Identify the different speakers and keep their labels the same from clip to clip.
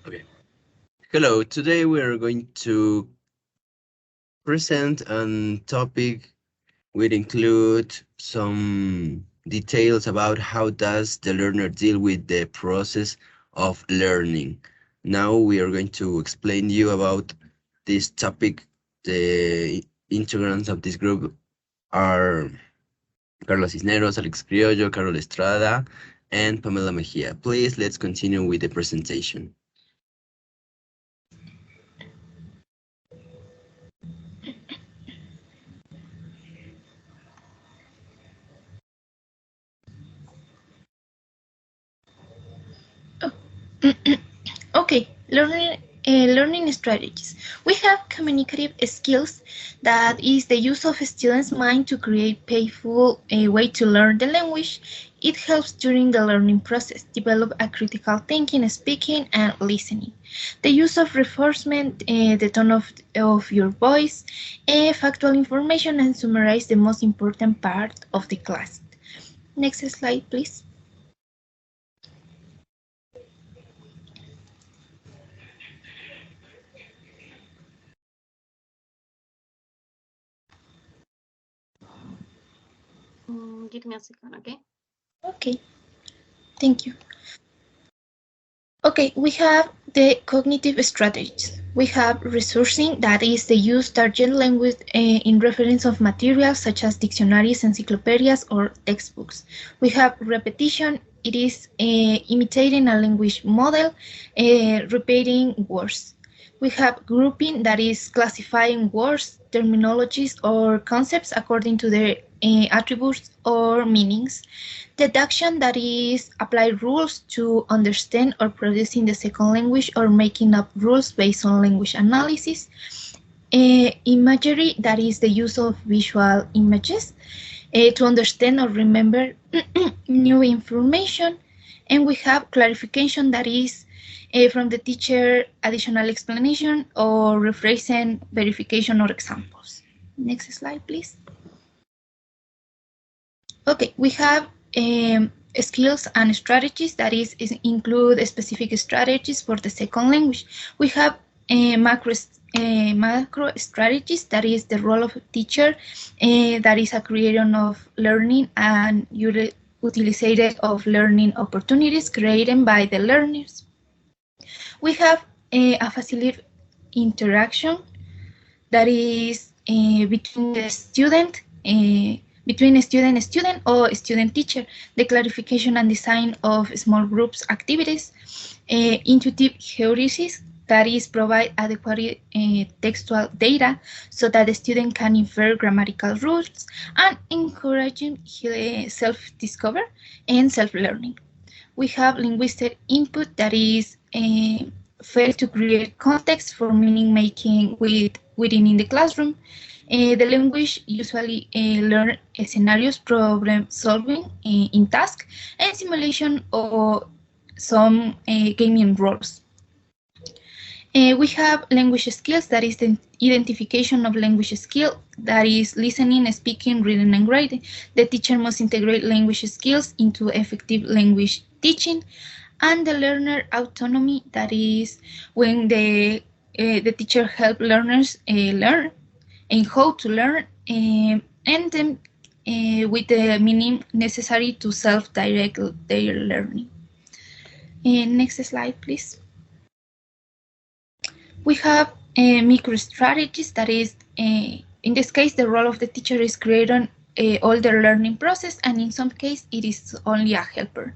Speaker 1: Okay. Hello, today we are going to present a topic which include some details about how does the learner deal with the process of learning. Now we are going to explain you about this topic. The integrants of this group are Carlos Cisneros, Alex Criollo, Carol Estrada, and Pamela Mejia. Please, let's continue with the presentation.
Speaker 2: Okay, learning strategies. We have communicative skills, that is the use of students' mind to create playful way to learn the language. It helps during the learning process, develop a critical thinking, speaking, and listening. The use of reinforcement, the tone of your voice, factual information, and summarize the most important part of the class. Next slide, please.
Speaker 3: Give me a second, okay?
Speaker 2: Okay, thank you. Okay, we have the cognitive strategies. We have resourcing, that is the use target language in reference of materials such as dictionaries, encyclopedias, or textbooks. We have repetition, it is imitating a language model, repeating words. We have grouping, that is classifying words, terminologies, or concepts according to their attributes or meanings. Deduction, that is apply rules to understand or producing the second language or making up rules based on language analysis. Imagery, that is the use of visual images to understand or remember new information. And we have clarification, that is from the teacher additional explanation or rephrasing, verification, or examples. Next slide, please. Okay, we have skills and strategies, that is include specific strategies for the second language. We have macro strategies, that is the role of a teacher, that is a creator of learning and utilization of learning opportunities created by the learners. We have a facilitated interaction, that is between the student, between student and student or student teacher, the clarification and design of small groups activities, intuitive heuristics, that is provide adequate textual data so that the student can infer grammatical rules, and encouraging self-discover and self-learning. We have linguistic input, that is fail to create context for meaning making within in the classroom. The language usually learn scenarios, problem solving in task, and simulation or some gaming roles. We have language skills, that is the identification of language skill, that is listening, speaking, reading, and writing. The teacher must integrate language skills into effective language teaching. And the learner autonomy, that is when the teacher help learners learn and how to learn, and then with the meaning necessary to self-direct their learning. Next slide, please. We have micro strategies, that is in this case the role of the teacher is creating all the learning process, and in some case it is only a helper.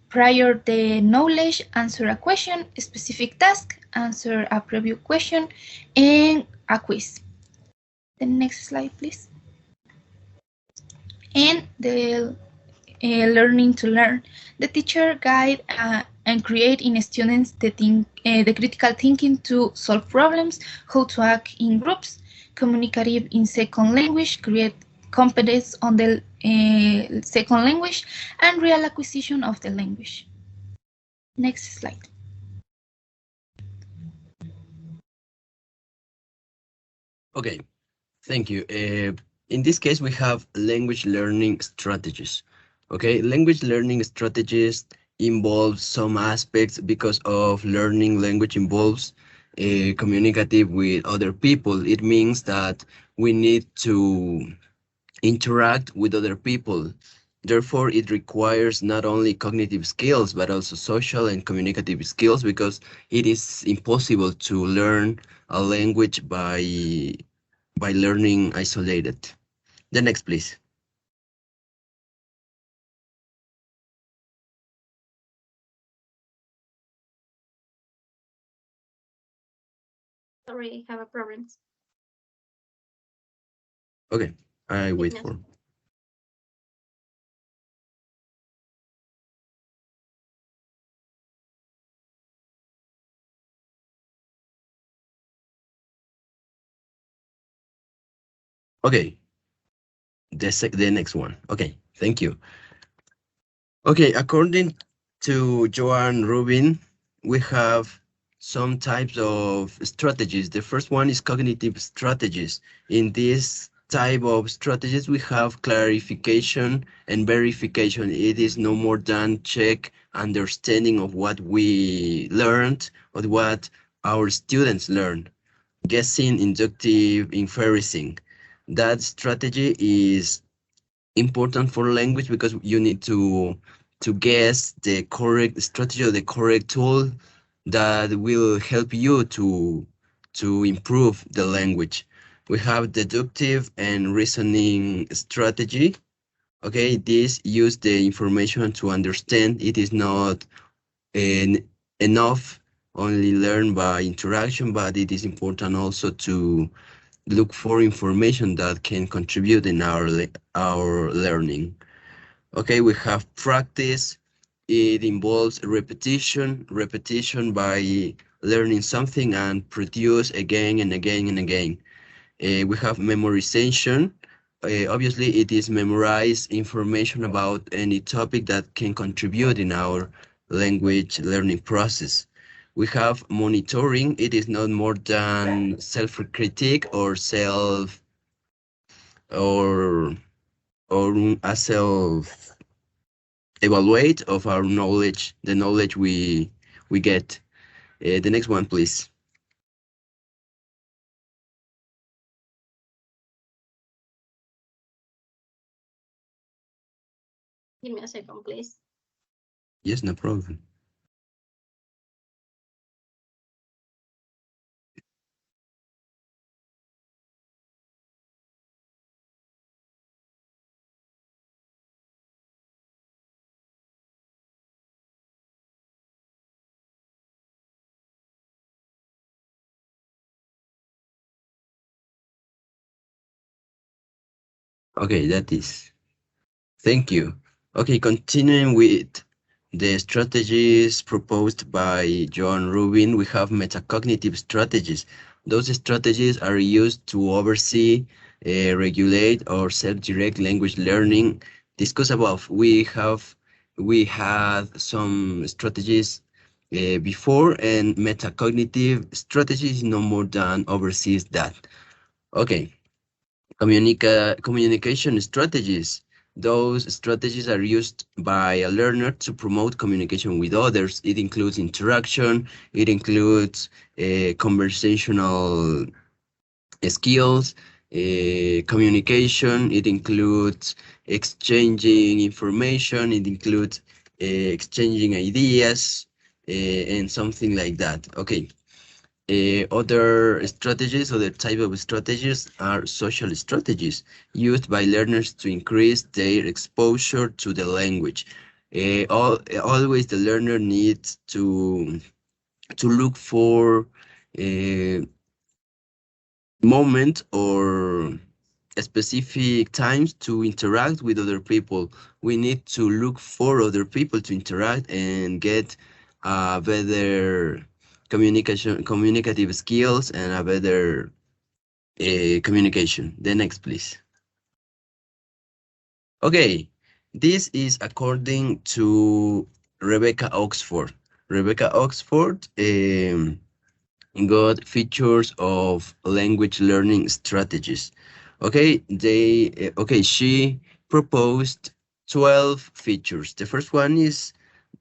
Speaker 2: Prior the knowledge, answer a question, a specific task, answer a previous question, and a quiz. The next slide, please. And the learning to learn. The teacher guide and create in students the critical thinking to solve problems, how to act in groups, communicative in second language, create competence on the second language, and real acquisition of the language. Next slide.
Speaker 1: Okay, thank you. In this case, we have language learning strategies. Okay, language learning strategies involves some aspects because of learning language involves communicative with other people. It means that we need to interact with other people. Therefore, it requires not only cognitive skills, but also social and communicative skills because it is impossible to learn a language by learning isolated. The next, please.
Speaker 3: Sorry, I have a problem.
Speaker 1: Okay, I
Speaker 3: Give
Speaker 1: wait
Speaker 3: me a
Speaker 1: for.
Speaker 3: second.
Speaker 1: Okay, the next one. Okay, thank you. Okay, according to Joan Rubin, we have some types of strategies. The first one is cognitive strategies. In this type of strategies, we have clarification and verification. It is no more than check understanding of what we learned or what our students learned. Guessing, inductive inferencing. That strategy is important for language because you need to guess the correct strategy or the correct tool that will help you to improve the language. We have deductive and reasoning strategy. Okay, this use the information to understand. It is not en enough only learn by interaction, but it is important also to look for information that can contribute in our learning. Okay, we have practice. It involves repetition by learning something and produce again and again and again. We have memorization. Obviously, it is memorized information about any topic that can contribute in our language learning process. We have monitoring. It is not more than self-critique or or a self evaluate of our knowledge, the knowledge we get. The next one, please.
Speaker 3: Give me a second, please.
Speaker 1: Yes, no problem. Okay, that is. Thank you. Okay, continuing with the strategies proposed by John Rubin, we have metacognitive strategies. Those strategies are used to oversee, regulate, or self-direct language learning. Discuss above. We had some strategies before, and metacognitive strategies no more than oversees that. Okay. Communication strategies. Those strategies are used by a learner to promote communication with others. It includes interaction, it includes conversational skills, communication, it includes exchanging information, it includes exchanging ideas, and something like that. Okay. Other type of strategies are social strategies used by learners to increase their exposure to the language. Always the learner needs to look for a moment or specific times to interact with other people. We need to look for other people to interact and get better communicative skills and a better communication. The next, please. Okay, this is according to Rebecca Oxford. Rebecca Oxford got features of language learning strategies. Okay, she proposed 12 features. The first one is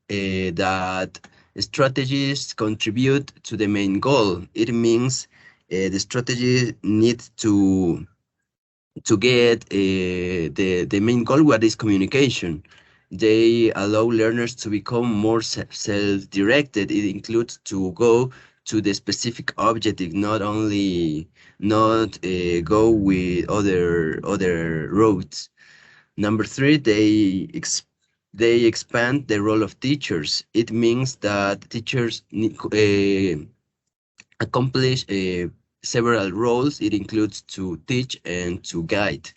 Speaker 1: that strategies contribute to the main goal. It means the strategy needs to get the main goal, what is communication. They allow learners to become more self-directed. It includes to go to the specific objective, not go with other routes. Number three, they expand the role of teachers. It means that teachers accomplish several roles. It includes to teach and to guide.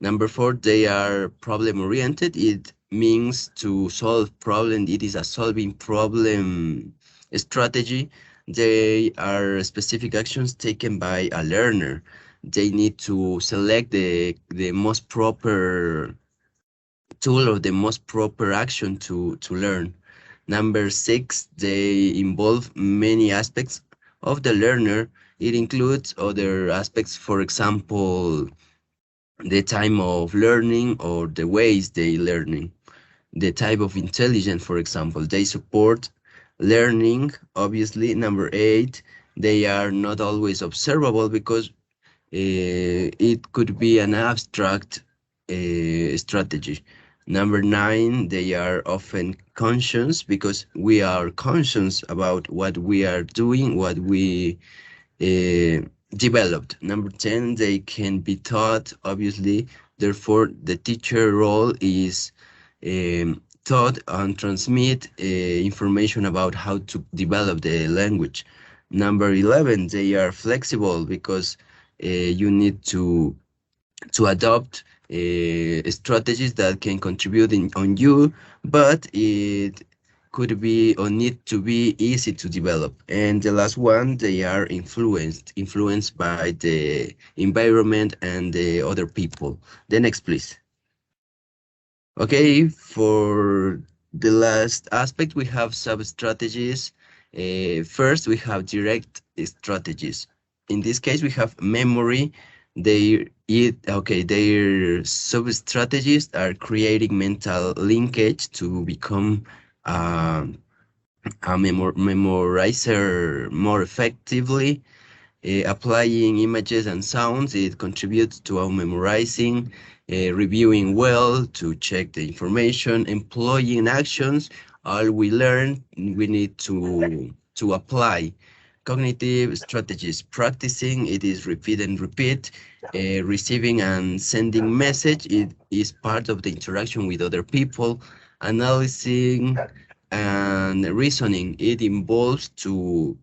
Speaker 1: Number four, they are problem oriented. It means to solve problem. It is a solving problem strategy. They are specific actions taken by a learner. They need to select the most proper tool or the most proper action to learn. Number six, they involve many aspects of the learner. It includes other aspects, for example, the time of learning or the ways they learning, the type of intelligence, for example. They support learning, obviously. Number eight, they are not always observable because it could be an abstract strategy. Number nine, they are often conscious because we are conscious about what we are doing, what we developed. Number 10, they can be taught, obviously. Therefore, the teacher role is taught and transmit information about how to develop the language. Number 11, they are flexible because you need to adopt strategies that can contribute on you, but it could be or need to be easy to develop. And the last one, they are influenced by the environment and the other people. The next, please. Okay, for the last aspect, we have sub-strategies. First, we have direct strategies. In this case, we have memory. Their sub-strategies are creating mental linkage to become a memorizer more effectively. Applying images and sounds, it contributes to our memorizing, reviewing well to check the information, employing actions. All we learn, we need to apply. Cognitive strategies, practicing, it is repeat and repeat. Receiving and sending message, it is part of the interaction with other people. Analyzing and reasoning, it involves to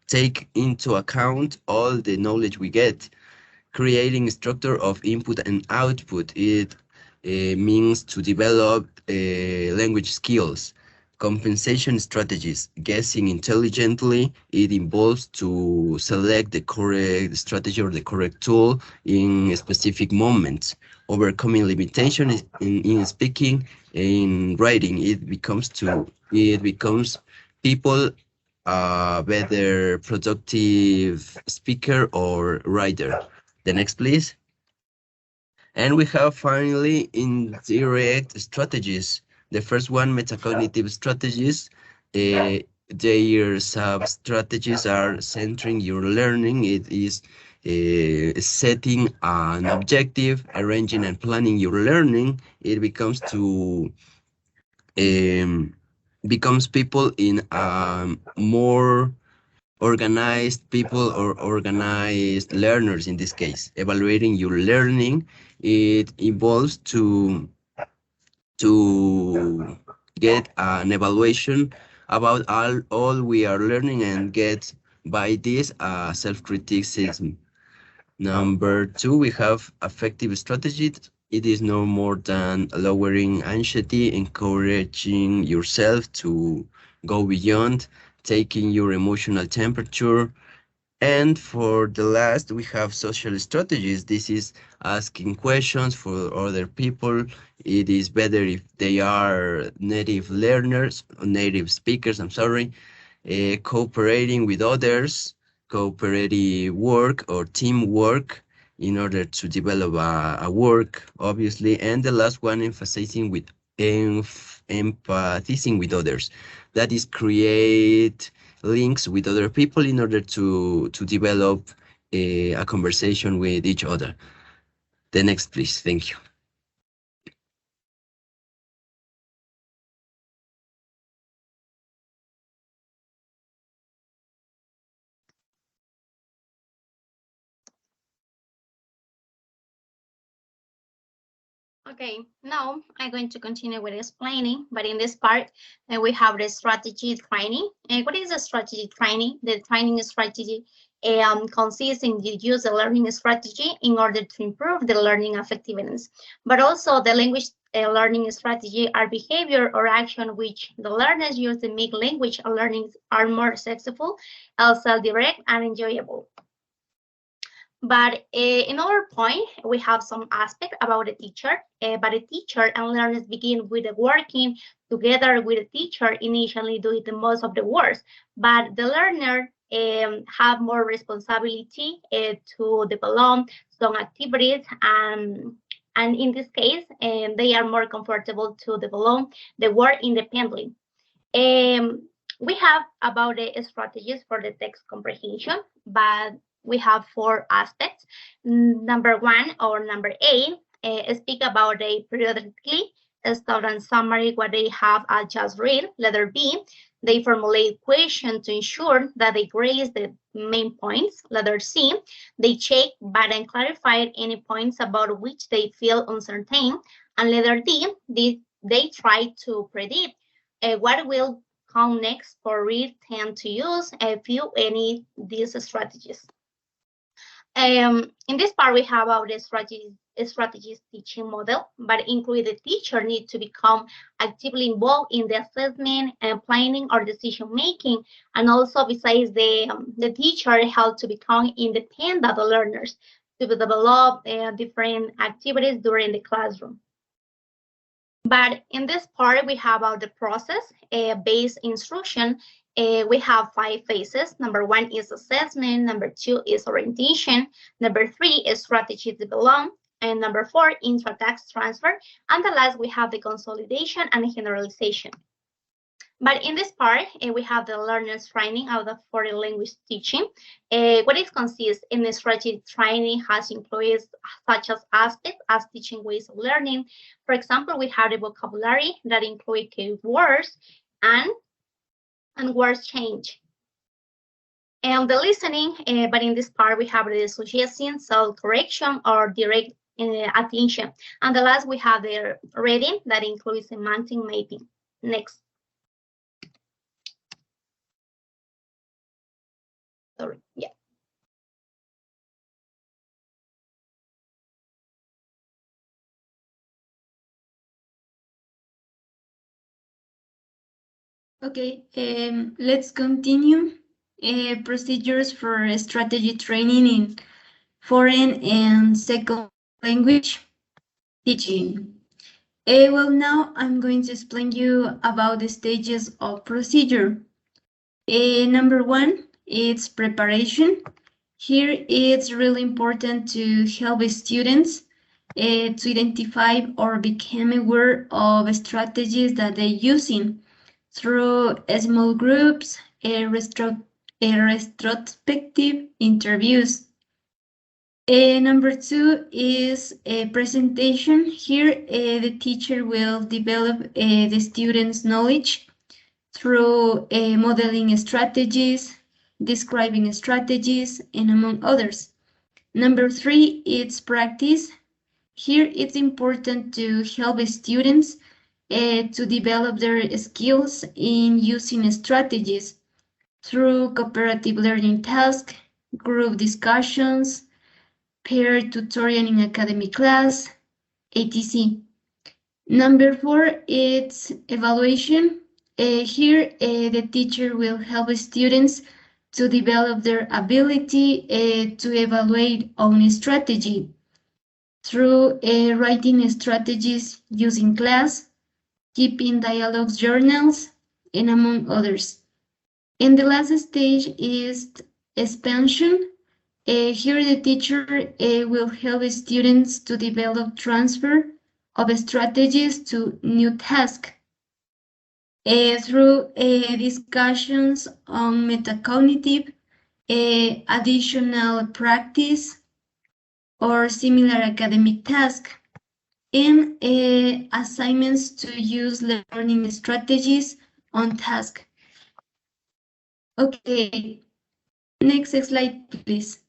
Speaker 1: take into account all the knowledge we get. Creating structure of input and output, it means to develop language skills. Compensation strategies, guessing intelligently, it involves to select the correct strategy or the correct tool in specific moments. Overcoming limitation in speaking, in writing, it becomes people a better productive speaker or writer. The next, please. And we have finally indirect strategies. The first one, metacognitive strategies. Their sub-strategies are centering your learning. It is setting an objective, arranging and planning your learning. It becomes people in more organized people or organized learners in this case. Evaluating your learning, it involves to get an evaluation about all we are learning and get by this self-criticism. Number two, we have effective strategies. It is no more than lowering anxiety, encouraging yourself to go beyond, taking your emotional temperature. And for the last, we have social strategies. This is asking questions for other people. It is better if they are native learners, native speakers, I'm sorry, cooperating with others, cooperative work or teamwork in order to develop a work, obviously. And the last one, emphasizing with empathizing with others. That is, create links with other people in order to develop a conversation with each other. The next, please. Thank you.
Speaker 3: Okay, now I'm going to continue with explaining, but in this part, we have the strategy training. And what is a strategy training? The training strategy consists in the use of learning strategy in order to improve the learning effectiveness, but also the language learning strategy are behavior or action which the learners use to make language learning are more successful, also direct and enjoyable. But in our point, we have some aspect about the teacher, but the teacher and learners begin with the working together with the teacher initially doing the most of the work, but the learner have more responsibility to develop some activities and in this case, they are more comfortable to develop the work independently. We have about the strategies for the text comprehension, but we have 4 aspects. Number 1 or number A speak about the periodically start and summary what they have just read. Letter B, they formulate questions to ensure that they grade the main points. Letter C, they check but and clarify any points about which they feel uncertain. And letter D, they try to predict what will come next for read tend to use a few any these strategies. In this part, we have our strategies teaching model, but include the teacher need to become actively involved in the assessment and planning or decision making, and also besides the teacher help to become independent learners to develop different activities during the classroom. But in this part, we have the process based instruction. We have 5 phases. Number 1 is assessment. Number 2 is orientation. Number 3 is strategy development. And number 4, intra-task transfer. And the last, we have the consolidation and generalization. But in this part, we have the learners training out of foreign language teaching. What it consists in the strategy training has employees such as aspects as teaching ways of learning. For example, we have the vocabulary that include keywords and words change. And the listening, but in this part, we have the suggestion, self-correction, or direct attention. And the last, we have the reading that includes semantic mapping. Next. Sorry, yeah.
Speaker 4: Okay, let's continue. Procedures for strategy training in foreign and second language teaching. Well, now I'm going to explain you about the stages of procedure. Number 1, it's preparation. Here it's really important to help students to identify or become aware of strategies that they're using through small groups, retrospective interviews. Number 2 is a presentation. Here, the teacher will develop the students' knowledge through modeling strategies, describing strategies, and among others. Number 3, it's practice. Here, it's important to help students to develop their skills in using strategies through cooperative learning tasks, group discussions, peer tutoring in academic class, etc. Number 4, it's evaluation. Here, the teacher will help students to develop their ability to evaluate own strategy through writing strategies using class, keeping dialogues journals, and among others. And the last stage is expansion. Here the teacher will help students to develop transfer of strategies to new tasks through discussions on metacognitive, additional practice, or similar academic tasks, and assignments to use learning strategies on task. Okay, next slide, please.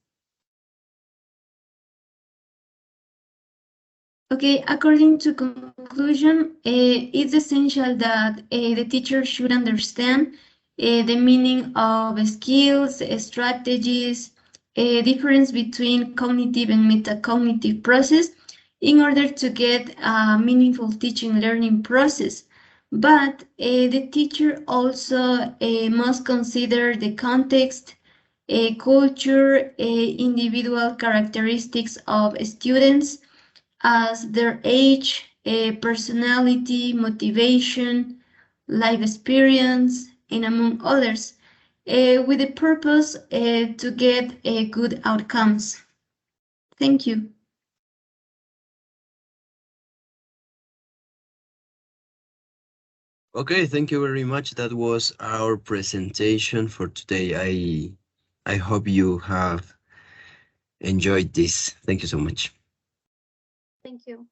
Speaker 4: Okay, according to conclusion, it's essential that the teacher should understand the meaning of skills, strategies, difference between cognitive and metacognitive process in order to get a meaningful teaching learning process. But the teacher also must consider the context, culture, individual characteristics of students, as their age, personality, motivation, life experience, and among others, with the purpose to get good outcomes. Thank you.
Speaker 1: Okay, thank you very much. That was our presentation for today. I hope you have enjoyed this. Thank you so much.
Speaker 3: Thank you.